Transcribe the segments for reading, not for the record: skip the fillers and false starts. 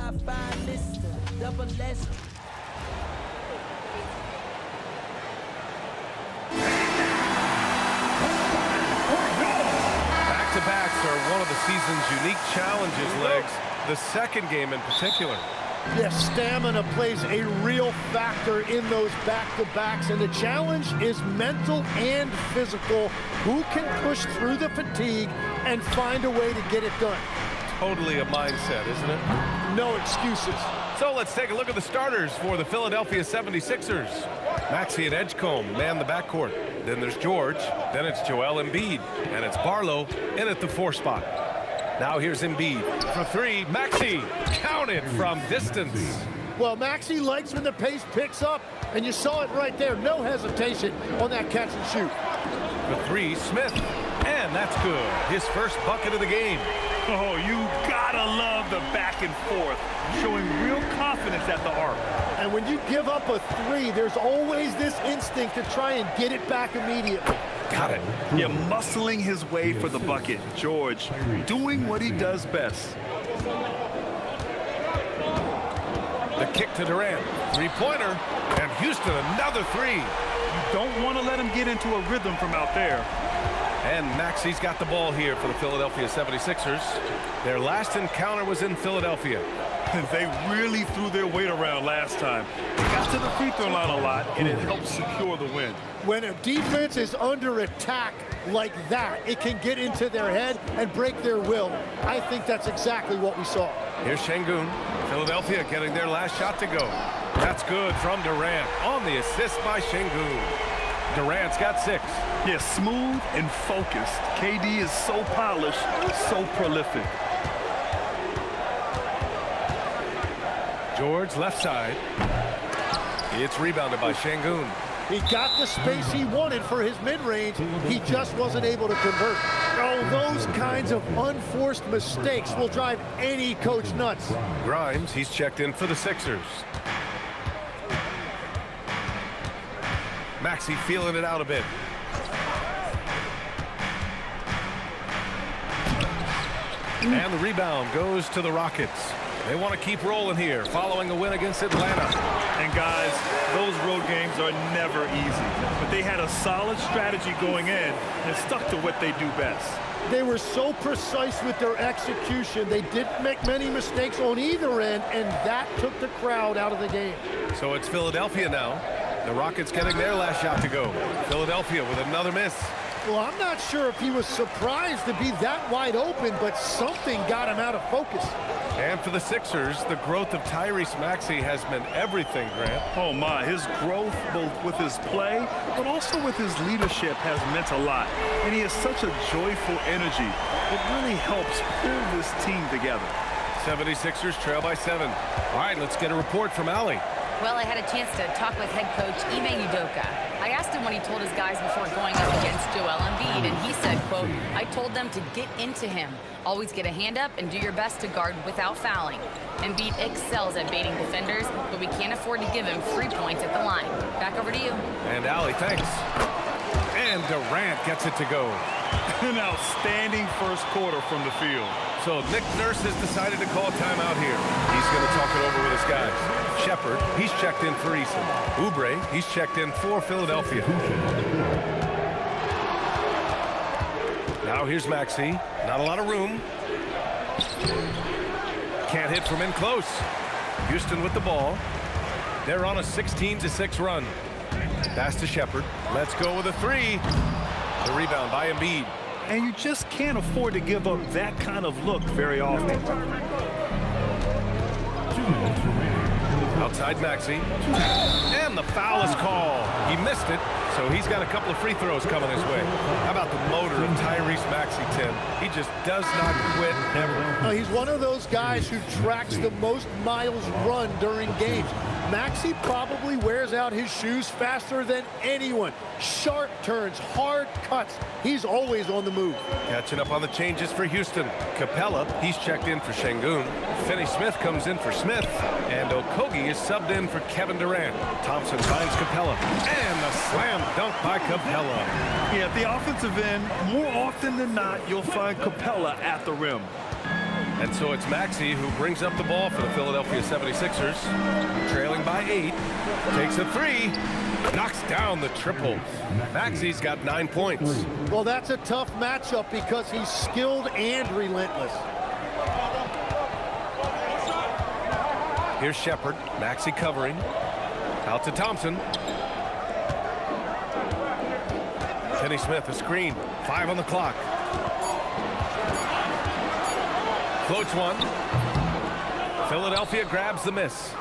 Back-to-backs are one of the season's unique challenges, Legs. The second game in particular. Yes, stamina plays a real factor in those back-to-backs, and the challenge is mental and physical. Who can push through the fatigue and find a way to get it done? Totally a mindset, isn't it? No excuses. So let's take a look at the starters for the Philadelphia 76ers. Maxey and Edgecombe man the backcourt. Then there's George. Then it's Joel Embiid. And it's Barlow in at the 4 spot. Now here's Embiid for 3. Maxey counted from distance. Well, Maxey likes when the pace picks up, and you saw it right there. No hesitation on that catch and shoot. For 3, Smith. And that's good. His first bucket of the game. Oh, you gotta love the back and forth, showing real confidence at the arc. And when you give up a 3, there's always this instinct to try and get it back immediately. Got it. Yeah, muscling his way for the bucket. George doing what he does best. The kick to Durant. 3-pointer. And Houston another 3. You don't want to let him get into a rhythm from out there. And Maxey's got the ball here for the Philadelphia 76ers. Their last encounter was in Philadelphia. They really threw their weight around last time. They got to the free throw line a lot, and it helped secure the win. When a defense is under attack like that, it can get into their head and break their will. I think that's exactly what we saw. Here's Şengün. Philadelphia getting their last shot to go. That's good from Durant on the assist by Şengün. Durant's got 6. Yeah, smooth and focused. KD is so polished, so prolific. George left side. It's rebounded by Şengün. He got the space he wanted for his mid-range. He just wasn't able to convert. Oh, those kinds of unforced mistakes will drive any coach nuts. Grimes, he's checked in for the Sixers. Maxey feeling it out a bit. And the rebound goes to the Rockets. They want to keep rolling here, following a win against Atlanta. And guys, those road games are never easy. But they had a solid strategy going in and stuck to what they do best. They were so precise with their execution. They didn't make many mistakes on either end, and that took the crowd out of the game. So it's Philadelphia now. The Rockets getting their last shot to go. Philadelphia with another miss. Well, I'm not sure if he was surprised to be that wide open, but something got him out of focus. And for the Sixers, the growth of Tyrese Maxey has meant everything, Grant. Oh my, his growth both with his play, but also with his leadership has meant a lot. And he has such a joyful energy. It really helps pull this team together. 76ers trail by 7. All right, let's get a report from Allie. Well, I had a chance to talk with head coach Ime Udoka. I asked him what he told his guys before going up against Joel Embiid, and he said, quote, "I told them to get into him. Always get a hand up and do your best to guard without fouling. Embiid excels at baiting defenders, but we can't afford to give him free points at the line." Back over to you. And Allie, thanks. And Durant gets it to go. An outstanding first quarter from the field. So Nick Nurse has decided to call a timeout here. He's going to talk it over with his guys. Shepard, he's checked in for Eason. Oubre, he's checked in for Philadelphia. Now here's Maxey. Not a lot of room. Can't hit from in close. Houston with the ball. They're on a 16-6 run. Pass to Shepard. Let's go with a 3. The rebound by Embiid. And you just can't afford to give up that kind of look very often. Outside Maxey. And the foul is called. He missed it, so he's got a couple of free throws coming his way. How about the motor of Tyrese Maxey, Tim? He just does not quit ever. He's one of those guys who tracks the most miles run during games. Maxey probably wears out his shoes faster than anyone. Sharp turns, hard cuts. He's always on the move. Catching up on the changes for Houston. Capella, he's checked in for Şengün. Finney-Smith comes in for Smith. And Okogie is subbed in for Kevin Durant. Thompson finds Capella. And a slam dunk by Capella. Yeah, at the offensive end, more often than not, you'll find Capella at the rim. And so it's Maxey who brings up the ball for the Philadelphia 76ers. Trailing by 8. Takes a 3. Knocks down the triple. Maxey's got 9 points. Well, that's a tough matchup because he's skilled and relentless. Here's Shepard. Maxey covering. Out to Thompson. Kenny Smith, a screen. 5 on the clock. Floats one. Philadelphia grabs the miss.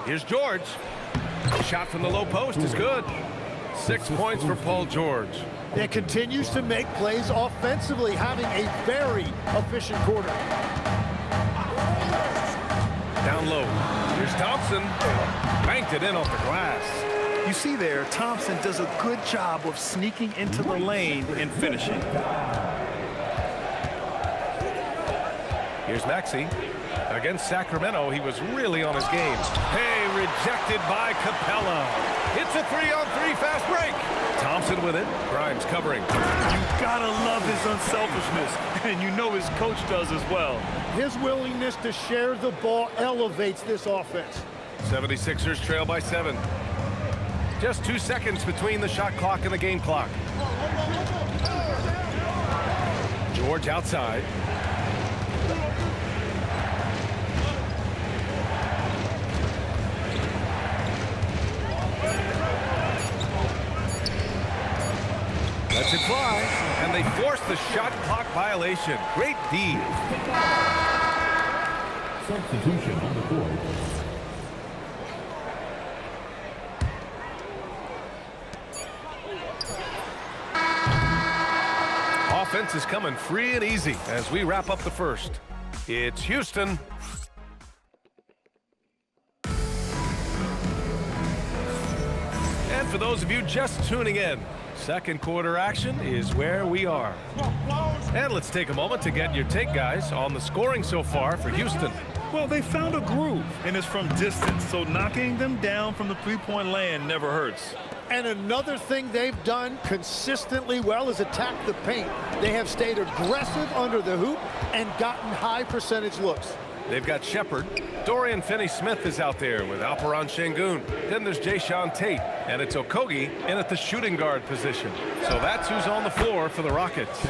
Here's George. Shot from the low post is good. 6 points for Paul George. It continues to make plays offensively, having a very efficient quarter. Down low. Here's Thompson. Banked it in off the glass. You see there, Thompson does a good job of sneaking into the lane and finishing. Here's Maxey. Against Sacramento, he was really on his game. Hey, rejected by Capella. It's a 3-on-3 fast break. Thompson with it. Grimes covering. You gotta love his unselfishness, and you know his coach does as well. His willingness to share the ball elevates this offense. 76ers trail by 7. Just 2 seconds between the shot clock and the game clock. George outside. Lets it fly, and they force the shot clock violation. Great D. Substitution on the court. Offense is coming free and easy as we wrap up the first. It's Houston. And for those of you just tuning in, second quarter action is where we are. And let's take a moment to get your take, guys, on the scoring so far for Houston. Well, they found a groove, and it's from distance, so knocking them down from the three-point land never hurts. And another thing they've done consistently well is attack the paint. They have stayed aggressive under the hoop and gotten high percentage looks. They've got Shepard. Dorian Finney-Smith is out there with Alperon Şengün. Then there's Jayshawn Tate, and it's Okogie in at the shooting guard position. So that's who's on the floor for the Rockets.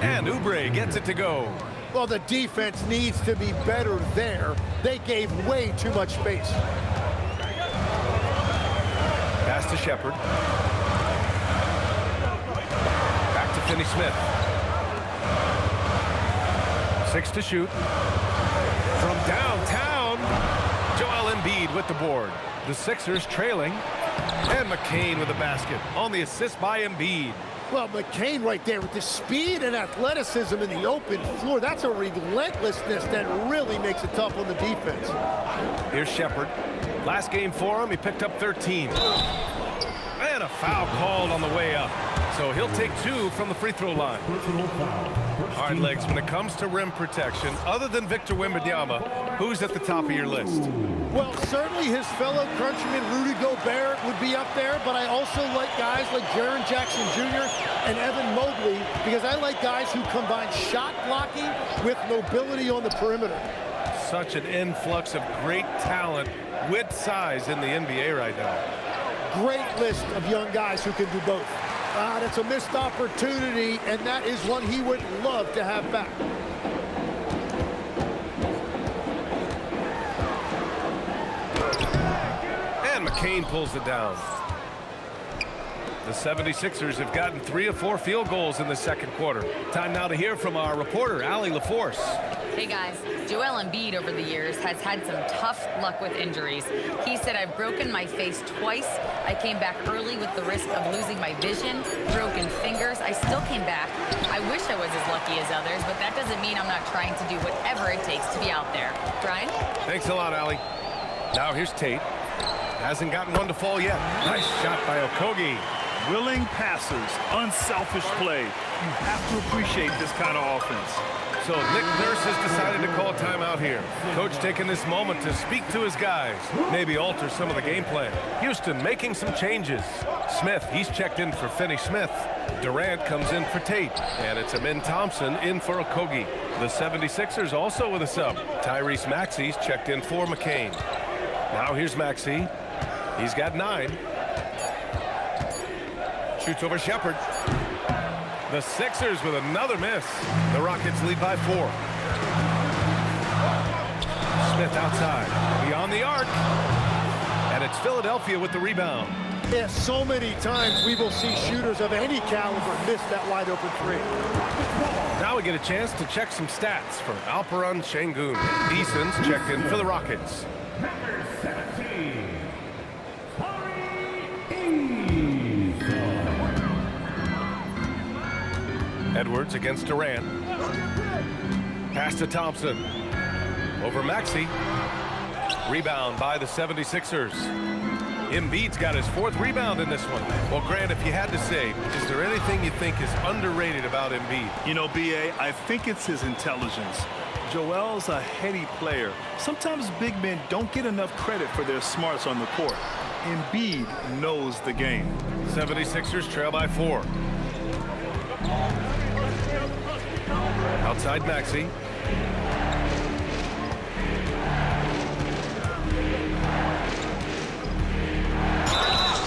And Oubre gets it to go. Well, the defense needs to be better there. They gave way too much space. Pass to Shepard. Back to Finney-Smith. 6 to shoot. From downtown, Joel Embiid with the board. The Sixers trailing. And McCain with the basket on the assist by Embiid. Well, McCain right there with the speed and athleticism in the open floor. That's a relentlessness that really makes it tough on the defense. Here's Shepard. Last game for him, he picked up 13. And a foul called on the way up. So he'll take 2 from the free throw line. All right, Legs, when it comes to rim protection, other than Victor Wembanyama, who's at the top of your list? Well, certainly his fellow countryman Rudy Gobert would be up there, but I also like guys like Jaren Jackson Jr. and Evan Mobley because I like guys who combine shot blocking with mobility on the perimeter. Such an influx of great talent with size in the NBA right now. Great list of young guys who can do both. That's a missed opportunity, and that is one he would love to have back. And McCain pulls it down. The 76ers have gotten 3 of 4 field goals in the second quarter. Time now to hear from our reporter, Allie LaForce. Hey guys, Joel Embiid over the years has had some tough luck with injuries. He said, I've broken my face twice. I came back early with the risk of losing my vision, broken fingers. I still came back. I wish I was as lucky as others, but that doesn't mean I'm not trying to do whatever it takes to be out there. Brian? Thanks a lot, Allie. Now here's Tate. Hasn't gotten one to fall yet. Nice shot by Okogie. Willing passers, unselfish play. You have to appreciate this kind of offense. So Nick Nurse has decided to call a timeout here. Coach taking this moment to speak to his guys, maybe alter some of the game plan. Houston making some changes. Smith, he's checked in for Finney Smith. Durant comes in for Tate, and it's Amin Thompson in for Okogie. The 76ers also with a sub. Tyrese Maxey's checked in for McCain. Now here's Maxey. He's got 9. Shoots over Shepherd. The Sixers with another miss. The Rockets lead by 4. Smith outside, beyond the arc. And it's Philadelphia with the rebound. Yeah, so many times we will see shooters of any caliber miss that wide open 3. Now we get a chance to check some stats for Alperen Şengün. Eason's checked in for the Rockets. Edwards against Durant. Pass to Thompson. Over Maxey. Rebound by the 76ers. Embiid's got his 4th rebound in this one. Well, Grant, if you had to say, is there anything you think is underrated about Embiid? You know, B.A., I think it's his intelligence. Joel's a heady player. Sometimes big men don't get enough credit for their smarts on the court. Embiid knows the game. 76ers trail by 4. Outside Maxey.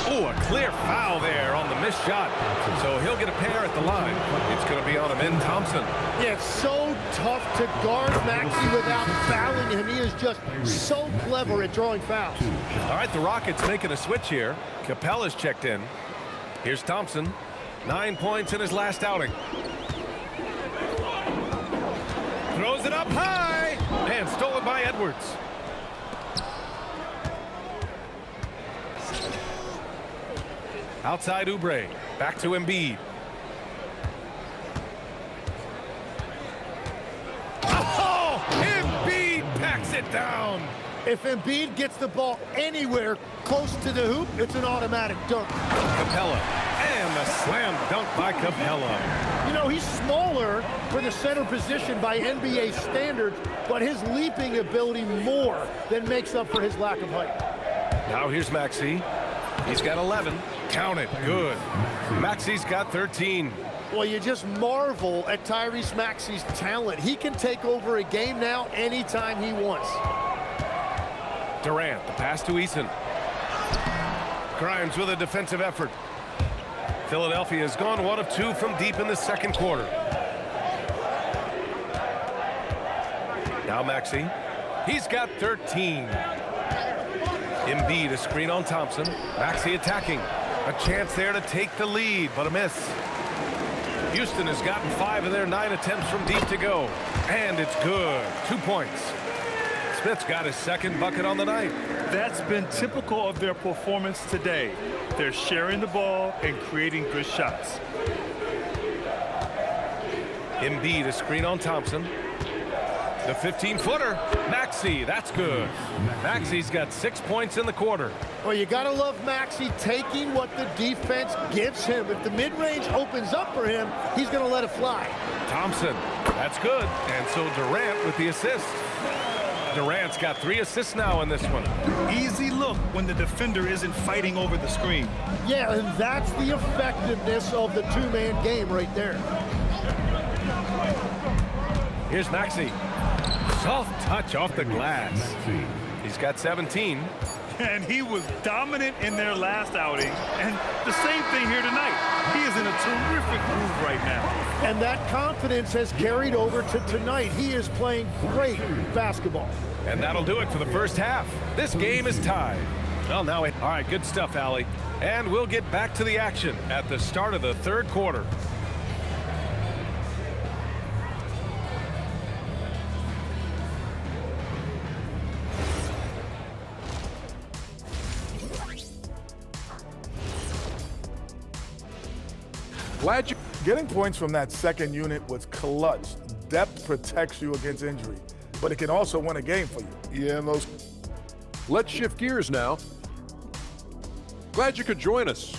Oh, a clear foul there on the missed shot. So he'll get a pair at the line. It's going to be on Amin Thompson. Yeah, it's so tough to guard Maxey without fouling him. He is just so clever at drawing fouls. All right, the Rockets making a switch here. Capella's checked in. Here's Thompson. 9 points in his last outing. Throws it up high. And stolen by Edwards. Outside Oubre. Back to Embiid. Oh! Embiid packs it down. If Embiid gets the ball anywhere close to the hoop, it's an automatic dunk. Capella. And the slam dunk by Capella. You know, he's smaller for the center position by NBA standards, but his leaping ability more than makes up for his lack of height. Now here's Maxey. He's got 11. Count it. Good. Maxey's got 13. Well, you just marvel at Tyrese Maxey's talent. He can take over a game now anytime he wants. Durant, the pass to Eason. Grimes with a defensive effort. Philadelphia has gone 1 of 2 from deep in the second quarter. Now Maxey. He's got 13. Embiid, a screen on Thompson. Maxey attacking. A chance there to take the lead, but a miss. Houston has gotten 5 of their 9 attempts from deep to go. And it's good. 2 points. Smith's got his 2nd bucket on the night. That's been typical of their performance today. They're sharing the ball and creating good shots. Embiid, a screen on Thompson. The 15-footer. Maxey, that's good. Maxey's got 6 points in the quarter. Well, you got to love Maxey taking what the defense gives him. If the mid-range opens up for him, he's going to let it fly. Thompson, that's good. And so Durant with the assist. Durant's got 3 assists now in this one. Easy look when the defender isn't fighting over the screen. Yeah, and that's the effectiveness of the 2-man game right there. Here's Maxey. Soft touch off the glass. He's got 17. And he was dominant in their last outing. And the same thing here tonight. He is in a terrific groove right now. And that confidence has carried over to tonight. He is playing great basketball. And that'll do it for the first half. This game is tied. Well, now, all right, good stuff, Allie. And we'll get back to the action at the start of the third quarter. Glad you getting points from that second unit was clutch. Depth protects you against injury, but it can also win a game for you. Yeah, and let's shift gears now. Glad you could join us.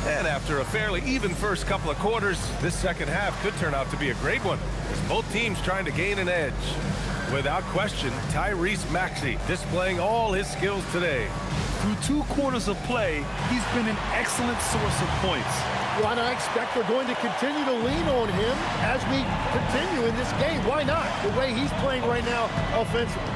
And after a fairly even first couple of quarters, this second half could turn out to be a great one, as both teams trying to gain an edge. Without question, Tyrese Maxey displaying all his skills today. Through 2 quarters of play, he's been an excellent source of points. Well, and I expect they're going to continue to lean on him as we continue in this game. Why not? The way he's playing right now offensively.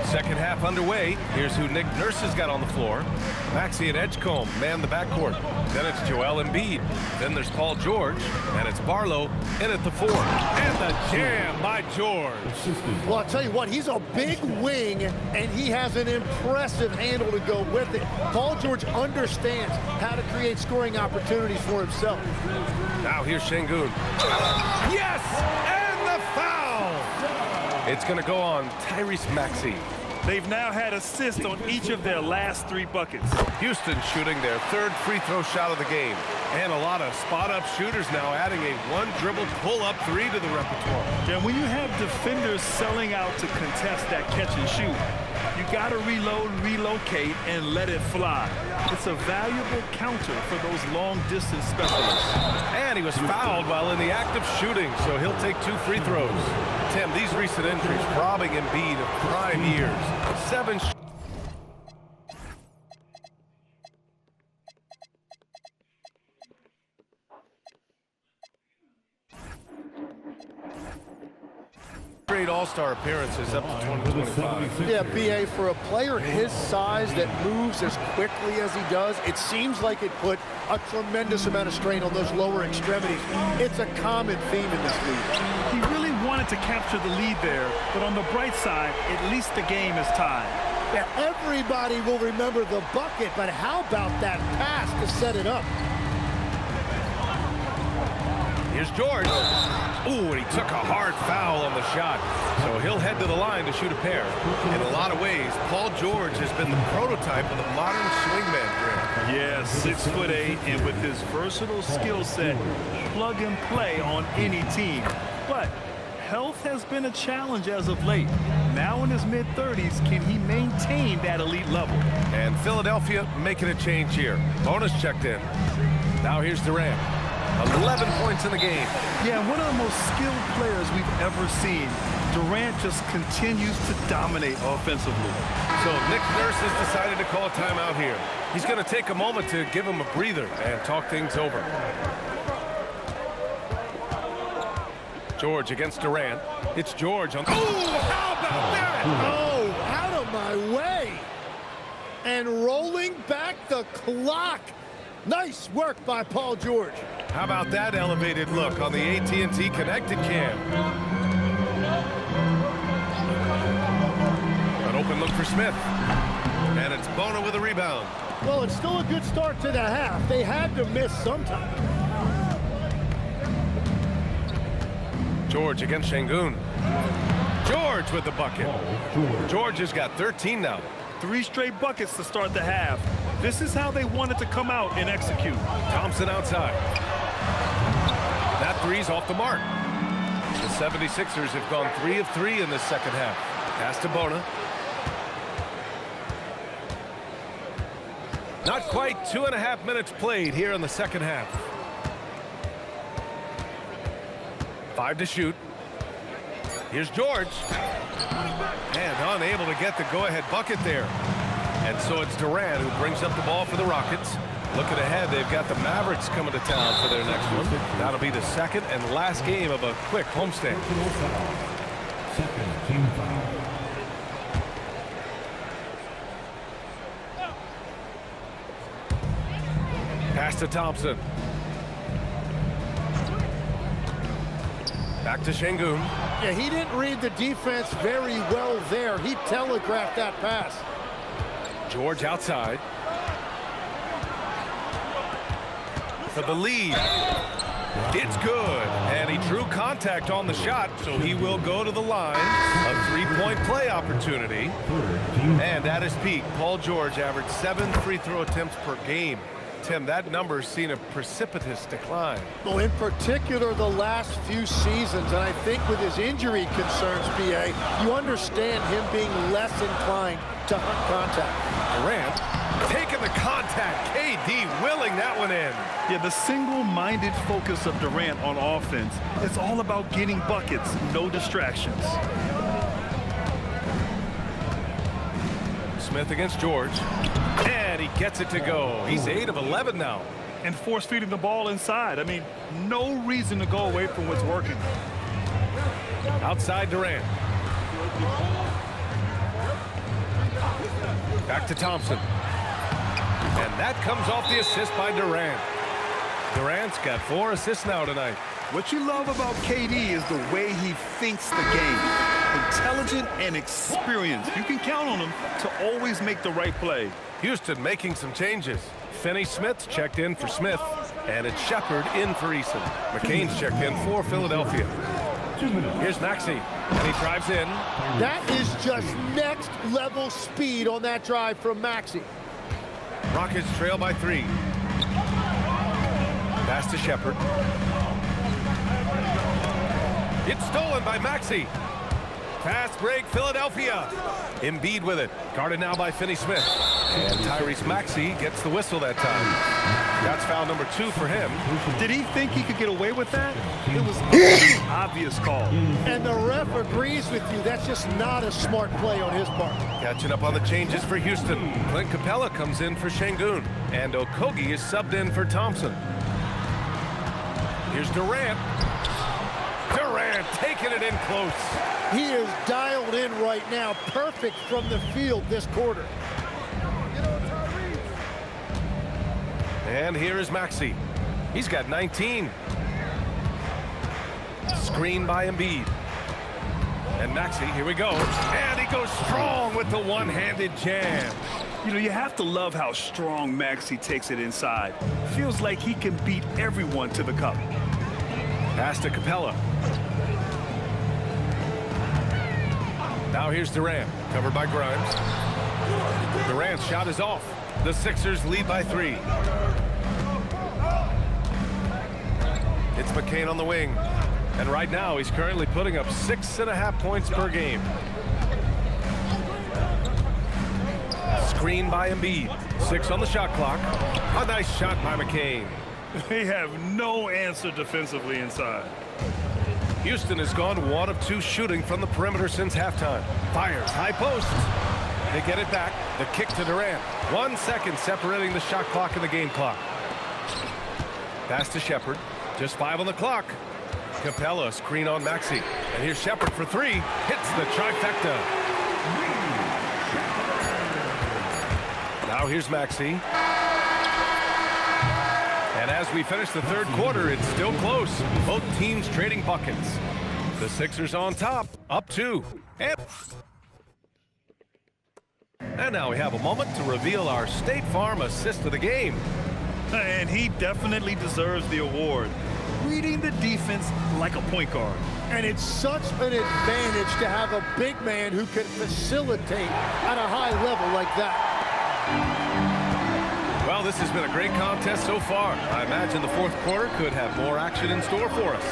Second half underway. Here's who Nick Nurse has got on the floor. Maxey and Edgecombe man the backcourt. Then it's Joel Embiid. Then there's Paul George. And it's Barlow in at the 4. And the jam by George. Well, I'll tell you what, he's a big wing, and he has an impressive handle to go with it. Paul George understands how to create scoring opportunities for himself. Now here's Şengün. Yes! And the foul! It's going to go on Tyrese Maxey. They've now had assists on each of their last 3 buckets. Houston shooting their 3rd free throw shot of the game. And a lot of spot-up shooters now adding a 1-dribble pull-up 3 to the repertoire. And when you have defenders selling out to contest that catch and shoot, you got to reload, relocate, and let it fly. It's a valuable counter for those long-distance specialists. And he was fouled while in the act of shooting, so he'll take 2 free throws. Tim, these recent injuries robbing Embiid of prime years. 7 straight all-star appearances up to 2025. Yeah, BA, for a player his size that moves as quickly as he does, it seems like it put a tremendous amount of strain on those lower extremities. It's a common theme in this league. He really wanted to capture the lead there, but on the bright side, at least the game is tied. Yeah, everybody will remember the bucket, but how about that pass to set it up? Here's George. Ooh, and he took a hard foul on the shot. So he'll head to the line to shoot a pair. In a lot of ways, Paul George has been the prototype of the modern swingman drink. Yeah, 6'8", and with his versatile skill set, plug and play on any team. But health has been a challenge as of late. Now in his mid-30s, can he maintain that elite level? And Philadelphia making a change here. Bonus checked in. Now here's Durant. 11 points in the game. Yeah, one of the most skilled players we've ever seen. Durant just continues to dominate offensively. So Nick Nurse has decided to call a timeout here. He's going to take a moment to give him a breather and talk things over. George against Durant. It's George on... Oh, how about that? Oh, out of my way. And rolling back the clock. Nice work by Paul George. How about that elevated look on the AT&T connected cam? An open look for Smith. And it's Bona with a rebound. Well, it's still a good start to the half. They had to miss sometime. George against Şengün. George with the bucket. George has got 13 now. 3 straight buckets to start the half. This is how they wanted to come out and execute. Thompson outside. That three's off the mark. The 76ers have gone 3 of 3 in this second half. Pass to Bona. Not quite 2.5 minutes played here in the second half. 5 to shoot. Here's George. And unable to get the go-ahead bucket there. And so it's Durant who brings up the ball for the Rockets. Looking ahead, they've got the Mavericks coming to town for their next one. That'll be the second and last game of a quick homestand. Second team foul. Pass to Thompson. Back to Şengün. Yeah, he didn't read the defense very well there. He telegraphed that pass. George outside. For the lead. It's good. And he drew contact on the shot, so he will go to the line. A 3-point play opportunity. And at his peak, Paul George averaged 7 free throw attempts per game. Tim, that number's seen a precipitous decline. Well, in particular, the last few seasons, and I think with his injury concerns, BA, you understand him being less inclined to hunt contact. Durant taking the contact at KD willing that one in. Yeah, the single-minded focus of Durant on offense, it's all about getting buckets, no distractions. Smith against George. And he gets it to go. He's 8 of 11 now. And force-feeding the ball inside. I mean, no reason to go away from what's working. Outside Durant. Back to Thompson. And that comes off the assist by Durant. Durant's got 4 assists now tonight. What you love about KD is the way he thinks the game. Intelligent and experienced. You can count on him to always make the right play. Houston making some changes. Finney-Smith's checked in for Smith. And it's Shepard in for Eason. McCain's checked in for Philadelphia. Here's Maxey, and he drives in. That is just next level speed on that drive from Maxey. Rockets trail by 3. Pass to Shepard. It's stolen by Maxey. Fast break, Philadelphia. Embiid with it. Guarded now by Finney-Smith. And Tyrese Maxey gets the whistle that time. That's foul number 2 for him. Did he think he could get away with that? It was an obvious call. And the ref agrees with you. That's just not a smart play on his part. Catching up on the changes for Houston. Clint Capella comes in for Şengün. And Okogie is subbed in for Thompson. Here's Durant. Durant taking it in close. He is dialed in right now. Perfect from the field this quarter. And here is Maxey. He's got 19. Screen by Embiid. And Maxey, here we go. And he goes strong with the one-handed jam. You know, you have to love how strong Maxey takes it inside. Feels like he can beat everyone to the cup. Pass to Capella. Now here's Durant, covered by Grimes. Durant's shot is off. The Sixers lead by 3. It's McCain on the wing. And right now, he's currently putting up 6.5 points per game. Screen by Embiid. 6 on the shot clock. A nice shot by McCain. They have no answer defensively inside. Houston has gone 1 of 2 shooting from the perimeter since halftime. Fires, high post. They get it back. The kick to Durant. 1 second separating the shot clock and the game clock. Pass to Shepard. Just 5 on the clock. Capella screen on Maxey. And here's Shepard for 3. Hits the trifecta. Now here's Maxey. And as we finish the 3rd quarter, it's still close. Both teams trading buckets. The Sixers on top, up 2. And now we have a moment to reveal our State Farm assist of the game. And he definitely deserves the award. Reading the defense like a point guard. And it's such an advantage to have a big man who can facilitate at a high level like that. Well, this has been a great contest so far. I imagine the 4th quarter could have more action in store for us.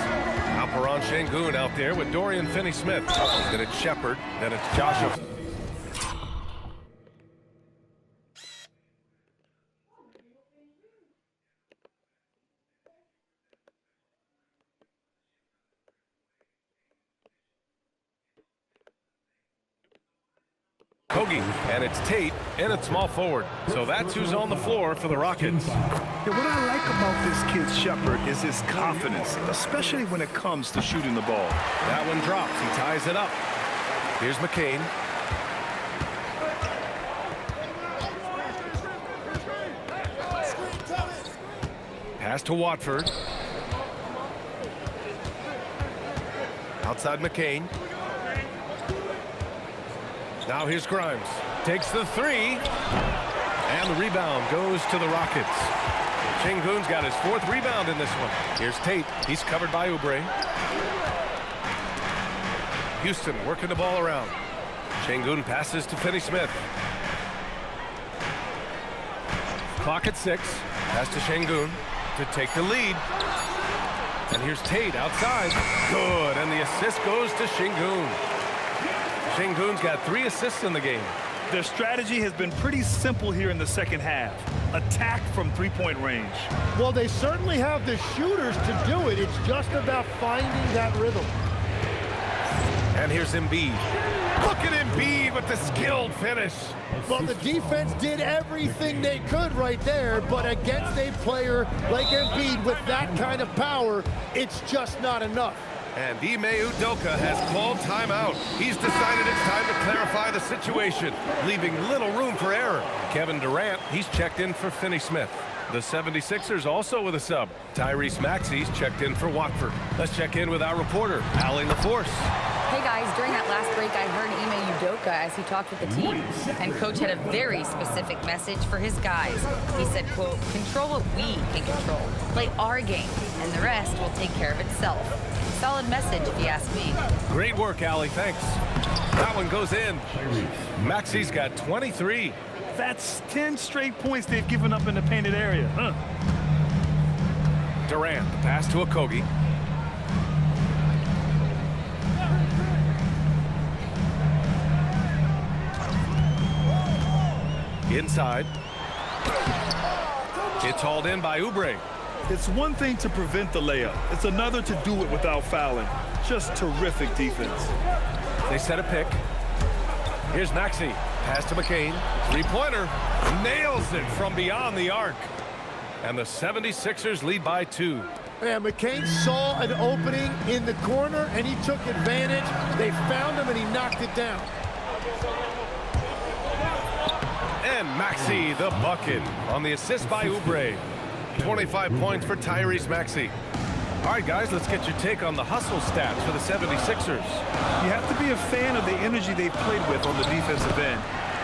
Alperen Şengün out there with Dorian Finney-Smith. Then it's Shepard. Then it's Joshua. Okogie, and it's Tate in at small forward. So that's who's on the floor for the Rockets. Yeah, what I like about this kid Shepard is his confidence, especially when it comes to shooting the ball. That one drops. He ties it up. Here's McCain. Pass to Watford. Outside McCain. Now here's Grimes. Takes the 3. And the rebound goes to the Rockets. Şengün's got his 4th rebound in this one. Here's Tate. He's covered by Oubre. Houston working the ball around. Şengün passes to Finney-Smith. Clock at 6. Pass to Şengün to take the lead. And here's Tate outside. Good. And the assist goes to Şengün. Şengün's got 3 assists in the game. Their strategy has been pretty simple here in the second half. Attack from three-point range. Well, they certainly have the shooters to do it. It's just about finding that rhythm. And here's Embiid. Look at Embiid with the skilled finish. Well, the defense did everything they could right there, but against a player like Embiid with that kind of power, it's just not enough. And Ime Udoka has called timeout. He's decided it's time to clarify the situation, leaving little room for error. Kevin Durant, he's checked in for Finney-Smith. The 76ers also with a sub. Tyrese Maxey's checked in for Watford. Let's check in with our reporter, Allie LaForce. Hey guys, during that last break, I heard Ime Udoka as he talked with the team. And Coach had a very specific message for his guys. He said, quote, control what we can control. Play our game, and the rest will take care of itself. Solid message, if you ask me. Great work, Allie. Thanks. That one goes in. Maxey's got 23. That's 10 straight points they've given up in the painted area. Durant, pass to Okogie. Inside. It's hauled in by Oubre. It's one thing to prevent the layup. It's another to do it without fouling. Just terrific defense. They set a pick. Here's Maxey. Pass to McCain. Three-pointer. Nails it from beyond the arc. And the 76ers lead by 2. Yeah, McCain saw an opening in the corner, and he took advantage. They found him, and he knocked it down. And Maxey, the bucket, on the assist by Oubre. 25 points for Tyrese Maxey. All right, guys, let's get your take on the hustle stats for the 76ers. You have to be a fan of the energy they've played with on the defensive end.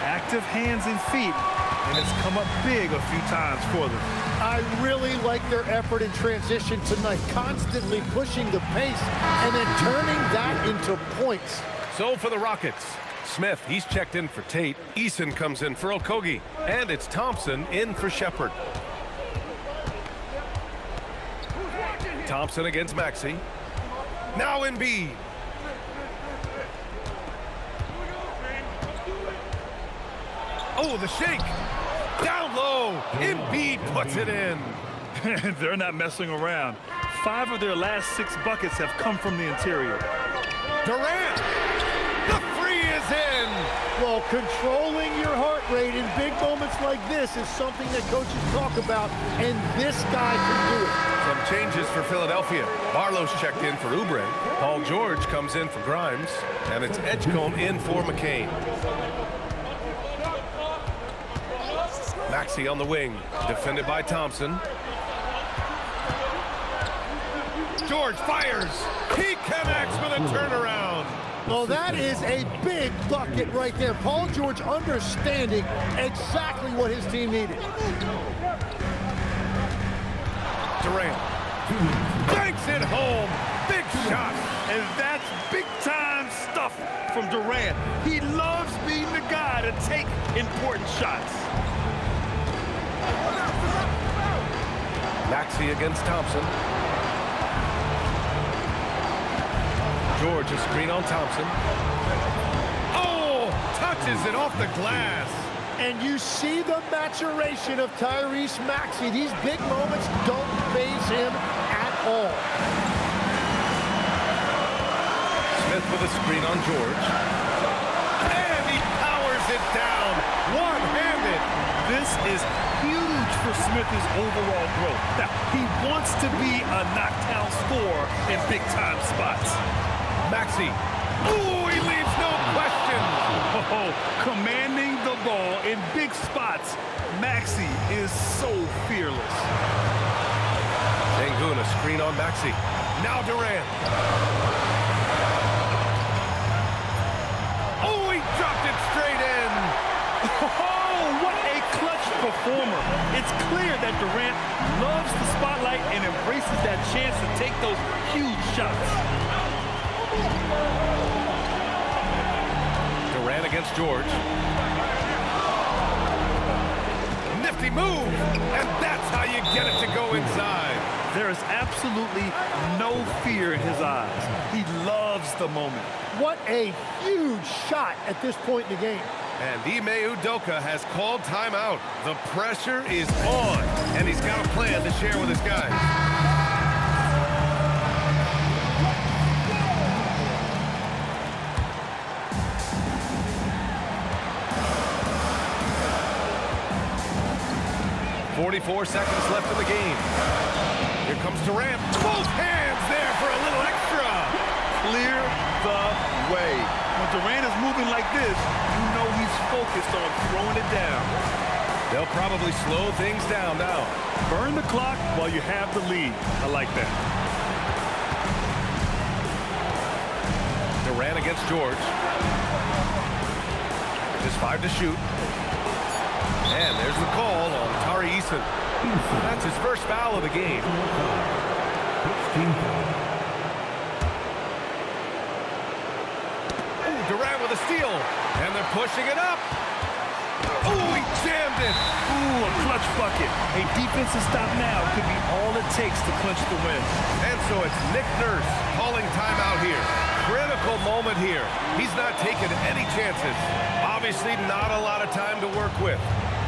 Active hands and feet, and it's come up big a few times for them. I really like their effort in transition tonight, constantly pushing the pace and then turning that into points. So for the Rockets, Smith, he's checked in for Tate. Eason comes in for Okogie. And it's Thompson in for Shepherd. Thompson against Maxey. Now Embiid. Oh, the shake. Down low. Embiid puts it in. They're not messing around. 5 of their last 6 buckets have come from the interior. Durant. The free is in. Well, controlling your heart rate in big moments like this is something that coaches talk about, and this guy can do it. Some changes for Philadelphia. Barlow's checked in for Oubre. Paul George comes in for Grimes. And it's Edgecombe in for McCain. Maxey on the wing, defended by Thompson. George fires. He connects with a turnaround. Well, that is a big bucket right there. Paul George understanding exactly what his team needed. Durant banks it home. Big shot. And that's big-time stuff from Durant. He loves being the guy to take important shots. Maxey against Thompson. George, a screen on Thompson. Oh, touches it off the glass. And you see the maturation of Tyrese Maxey. These big moments don't faze him at all. Smith with a screen on George. And he powers it down, one-handed. This is huge for Smith's overall growth. Now, he wants to be a knockdown scorer in big-time spots. Maxey. Oh, he leaves no question. Oh, commanding the ball in big spots. Maxey is so fearless. Sengun, a screen on Maxey. Now Durant. Oh, he dropped it straight in. Oh, what a clutch performer. It's clear that Durant loves the spotlight and embraces that chance to take those huge shots. Durant against George. Nifty move, and that's how you get it to go inside. There is absolutely no fear in his eyes. He loves the moment. What a huge shot at this point in the game. And Ime Udoka has called timeout. The pressure is on, and he's got a plan to share with his guys. .44 seconds left in the game. Here comes Durant. Both hands there for a little extra. Clear the way. When Durant is moving like this, you know he's focused on throwing it down. They'll probably slow things down now. Burn the clock while you have the lead. I like that. Durant against George. Just 5 to shoot. And there's the call on Tari Eason. That's his first foul of the game. Oh, Durant with a steal. And they're pushing it up. Oh, he jammed it. Ooh, a clutch bucket. A defensive stop now could be all it takes to clinch the win. And so it's Nick Nurse calling timeout here. Critical moment here. He's not taking any chances. Obviously not a lot of time to work with.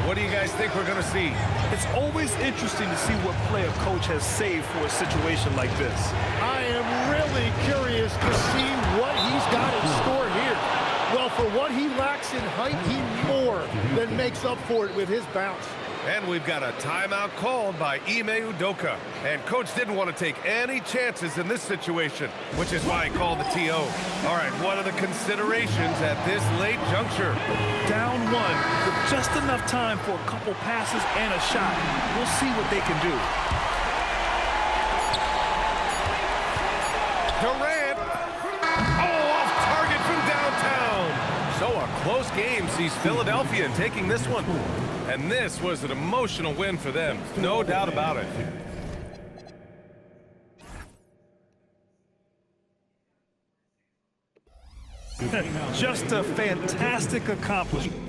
What do you guys think we're going to see? It's always interesting to see what play a coach has saved for a situation like this. I am really curious to see what he's got in store here. Well, for what he lacks in height, he more than makes up for it with his bounce. And we've got a timeout called by Ime Udoka. And Coach didn't want to take any chances in this situation, which is why he called the TO. All right, what are the considerations at this late juncture? Down one with just enough time for a couple passes and a shot. We'll see what they can do. Durant. Oh, off target from downtown. So a close game sees Philadelphia taking this one. And this was an emotional win for them, no doubt about it. Just a fantastic accomplishment.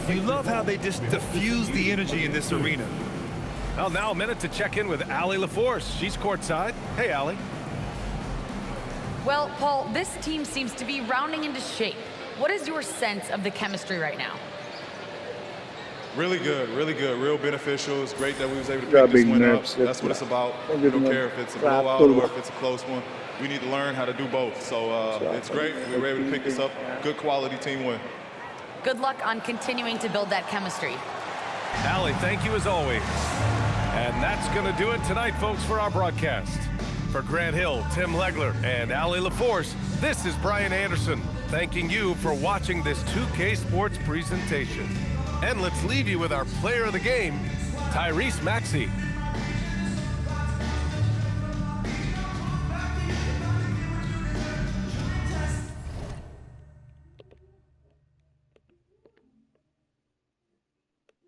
You love how they just diffuse the energy in this arena. Well, now a minute to check in with Allie LaForce. She's courtside. Hey, Allie. Well, Paul, this team seems to be rounding into shape. What is your sense of the chemistry right now? Really good, real beneficial. It's great that we was able to pick this one up. That's what it's about. We don't care if it's a blowout or if it's a close one. We need to learn how to do both. So it's great. We were able to pick this up. Good quality team win. Good luck on continuing to build that chemistry. Allie, thank you as always. And that's going to do it tonight, folks, for our broadcast. For Grant Hill, Tim Legler, and Allie LaForce, this is Brian Anderson, thanking you for watching this 2K Sports presentation. And let's leave you with our player of the game, Tyrese Maxey.